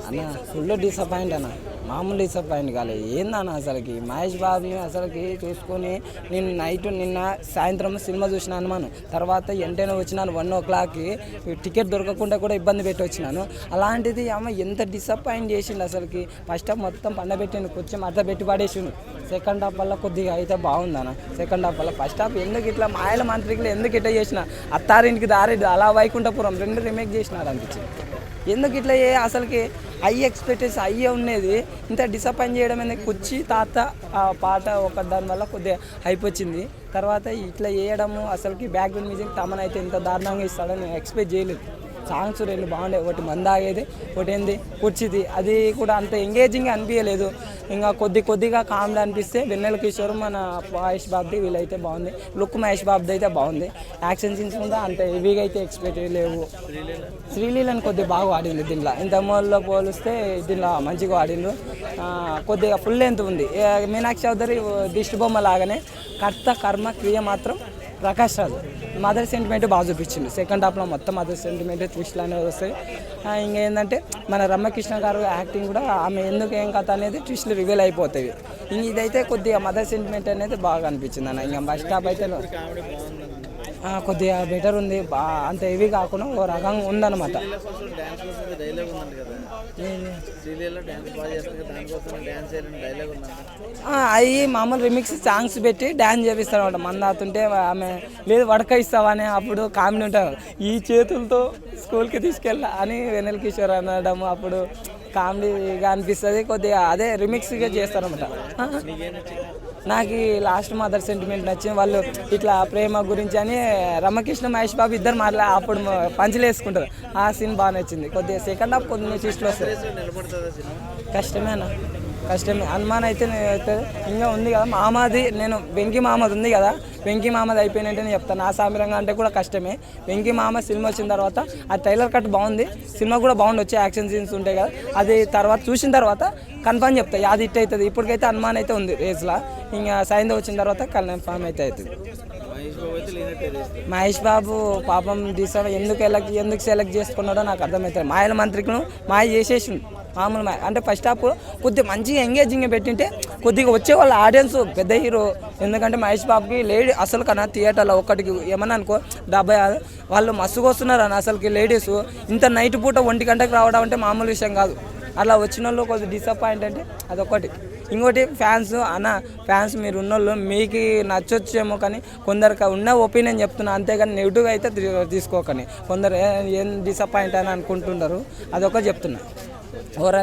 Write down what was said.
అన్న full disappoint అన్న, మామూలు డిసప్పాయింట్ కాలేదు. ఏందన్న అసలుకి మహేష్ బాబుని అసలుకి చూసుకొని నేను నిన్న సాయంత్రం సినిమా చూసిన అనుమాను, తర్వాత వెంటనే వచ్చినాను 1 o'clockకి టికెట్ దొరకకుండా కూడా ఇబ్బంది పెట్టి వచ్చినాను. అలాంటిది అమ్మ ఎంత డిసప్పాయింట్ చేసిండు అసలుకి. ఫస్ట్ హాఫ్ మొత్తం పండబెట్టిండు, కొంచెం అర్థం పెట్టి పడేసిండు. సెకండ్ హాఫ్ వల్ల కొద్దిగా అయితే బాగుందన్న. సెకండ్ హాఫ్ వల్ల ఫస్ట్ హాఫ్ ఎందుకు ఇట్లా మాయల మంత్రికులు ఎందుకు ఇట్లా చేసిన, అత్తారింటికి దారి అలా వైకుంఠపురం 2 రీమేక్ చేసినారు అనిపించింది. ఎందుకు ఇట్లా అసలుకి హై ఎక్స్పెక్టేషన్ హై ఉన్నది, ఇంత డిసప్పాయింట్ చేయడం అనేది. కుర్చీ తాత ఆ పాట ఒక దానివల్ల కొద్దిగా హైప్ వచ్చింది. తర్వాత ఇట్లా చేయడము అసలుకి బ్యాక్గ్రౌండ్ మ్యూజిక్ తమనైతే ఇంత దారుణంగా ఇస్తాడని నేను ఎక్స్పెక్ట్ చేయలేదు. సాంగ్స్ 2 బాగుండే, ఒకటి మందాగేది, ఒకటి ఏంది కుర్చీది, అది కూడా అంత ఎంగేజింగ్ అనిపించలేదు. ఇంకా కొద్దిగా కామెడీ అనిపిస్తే వెన్నెల కిషోర్ మన మహేష్ బాబుది వీళ్ళైతే బాగుంది. లుక్ మహేష్ బాబుది అయితే బాగుంది. యాక్షన్ సీన్స్ కూడా అంత హెవీగా అయితే ఎక్స్పెక్ట్ లేవు. శ్రీలీలని కొద్దిగా బాగా ఆడింది దీంట్లో, ఇంత మూలలో పోలిస్తే దీంట్లో మంచిగా ఆడిండ్రు. కొద్దిగా ఫుల్ లెంత్ ఉంది. మీనాక్షి చౌదరి దిష్టి బొమ్మ లాగానే కర్త కర్మ క్రియ మాత్రం ప్రకాష్ రాజు మదర్ సెంటిమెంట్ బాగా చూపించింది. సెకండ్ హాఫ్లో మొత్తం మదర్ సెంటిమెంట్ ట్విస్ట్లు అనేవి వస్తాయి. ఇంకేంటంటే మన రమ్యకృష్ణ గారు యాక్టింగ్ కూడా, ఆమె ఎందుకు ఏం కథ అనేది ట్విస్ట్లు రివీల్ అయిపోతాయి. ఇదైతే కొద్దిగా మదర్ సెంటిమెంట్ అనేది బాగా అనిపించింది అన్న. ఇంకా బస్ స్టాప్ అయితే కొద్దిగా బెటర్ ఉంది, అంత హెవీ కాకుండా ఓ రకంగా ఉందన్నమాట. అవి మామూలు రిమిక్స్ సాంగ్స్ పెట్టి డ్యాన్స్ చేపిస్తారు అనమాట. మందాతుంటే ఆమె లేదు వడక ఇస్తావని అప్పుడు కామెడీ ఉంటారు, ఈ చేతులతో స్కూల్కి తీసుకెళ్ళా అని వెన్నెల కిషోర్ అనడం అప్పుడు కామెడీగా అనిపిస్తుంది. కొద్దిగా అదే రిమిక్స్గా చేస్తారనమాట. నాకు లాస్ట్ మదర్ సెంటిమెంట్ నచ్చింది. వాళ్ళు ఇట్లా ప్రేమ గురించి అని రమకృష్ణ మహేష్ బాబు ఇద్దరు అప్పుడు పంచులు వేసుకుంటారు, ఆ సీన్ బాగా నచ్చింది. కొద్దిగా సెకండ్ హాఫ్ కొన్ని ట్విస్ట్లు వస్తాయి. కష్టమే అనుమానం అయితే ఇంకా ఉంది కదా. మామది నేను వెంకీ మామది ఉంది కదా, వెంకీ మామది అయిపోయినట్టే నేను చెప్తాను. నా సామిరంగా అంటే కూడా కష్టమే. వెంకీ మామ సినిమా వచ్చిన తర్వాత ఆ ట్రైలర్ కట్ బాగుంది, సినిమా కూడా బాగుండొచ్చు, యాక్షన్ సీన్స్ ఉంటాయి కదా, అది తర్వాత చూసిన తర్వాత కన్ఫర్మ్ చెప్తాయి అది హిట్ అవుతుంది. ఇప్పటికైతే అనుమానం అయితే ఉంది రేస్లో, ఇంకా సాయంత్రం వచ్చిన తర్వాత కన్ఫర్మ్ అయితే అవుతుంది. మహేష్ బాబు పాపం ఎందుకు సెలెక్ట్ చేసుకున్నాడో నాకు అర్థమవుతుంది. మాయల మంత్రికును మాయ చేసేసిండు మామూలు మాయ. అంటే ఫస్ట్ హాఫ్ కొద్దిగా మంచిగా ఎంగేజింగ్ పెట్టింటే కొద్దిగా వచ్చే వాళ్ళ ఆడియన్స్ పెద్ద హీరో. ఎందుకంటే మహేష్ బాబుకి లేడీ అసలు కన్నా థియేటర్లో ఒక్కటికి ఏమన్నా అనుకో 70 వాళ్ళు మస్తుగా వస్తున్నారు అన్న. అసలుకి లేడీస్ ఇంత నైట్ పూట 1 గంటకు రావడం అంటే మామూలు విషయం కాదు. అలా వచ్చిన వాళ్ళు కొద్దిగా డిసప్పాయింట్ అంటే అదొకటి. ఇంకోటి ఫ్యాన్స్ మీరు ఉన్నోళ్ళు మీకు నచ్చొచ్చేమో, కానీ కొందరికి ఉన్న ఒపీనియన్ చెప్తున్నా, అంతేగాని నెగిటివ్గా అయితే తీసుకోకని. కొందరు ఏం డిసప్పాయింట్ అని అనుకుంటున్నారు, అదొకటి చెప్తున్నా. ఓవరాల్